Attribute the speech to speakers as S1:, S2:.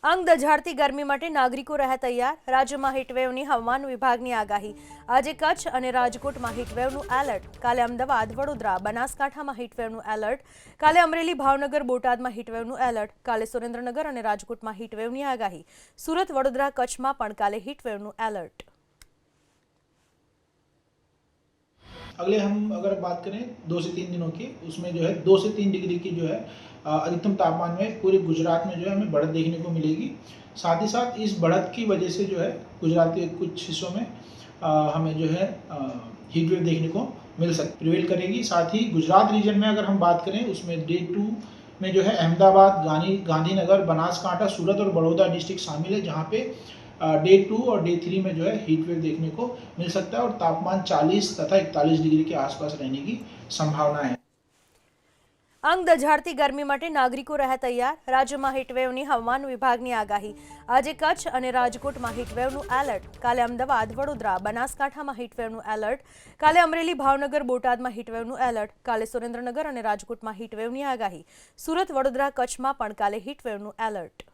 S1: અંગ દઝાડતી ગરમી માટે નાગરિકો રહે તૈયાર। રાજ્યમાં હીટવેવની હવામાન વિભાગની આગાહી। આજે કચ્છ અને રાજકોટમાં હીટવેવનું એલર્ટ। કાલે અમદાવાદ, વડોદરા, બનાસકાંઠામાં હીટવેવનું એલર્ટ। કાલે અમરેલી, ભાવનગર, બોટાદમાં હીટવેવનું એલર્ટ। કાલે સુરેન્દ્રનગર અને રાજકોટમાં હીટવેવની આગાહી। સુરત, વડોદરા, કચ્છમાં પણ કાલે હીટવેવનું એલર્ટ।
S2: अगले हम अगर बात करें 2 से 3 दिनों की, उसमें जो है 2 से 3 डिग्री की जो है अधिकतम तापमान में पूरे गुजरात में जो है हमें बढ़त देखने को मिलेगी। साथ ही साथ इस बढ़त की वजह से जो है गुजरात के कुछ हिस्सों में हमें जो है हीट वेव देखने को प्रिवेल करेगी। साथ ही गुजरात रीजन में अगर हम बात करें, उसमें डे 2 में जो है अहमदाबाद, गांधीनगर, बनासकांठा, सूरत और बड़ौदा डिस्ट्रिक्ट शामिल है, जहाँ पे डे 2 और डे 3 में जो है हीट वेव देखने को मिल सकता है और तापमान 40 तथा 41 डिग्री के आसपास रहने की संभावना है।
S1: અંગ દઝાડતી ગરમી માટે નાગરિકો રહે તૈયાર। રાજ્યમાં હીટવેવની હવામાન વિભાગની આગાહી। આજે કચ્છ અને રાજકોટમાં હીટવેવનું એલર્ટ। કાલે અમદાવાદ, વડોદરા, બનાસકાંઠામાં હીટવેવનું એલર્ટ। કાલે અમરેલી, ભાવનગર, બોટાદમાં હીટવેવનું એલર્ટ। કાલે સુરેન્દ્રનગર અને રાજકોટમાં હીટવેવની આગાહી। સુરત, વડોદરા, કચ્છમાં પણ કાલે હીટવેવનું એલર્ટ।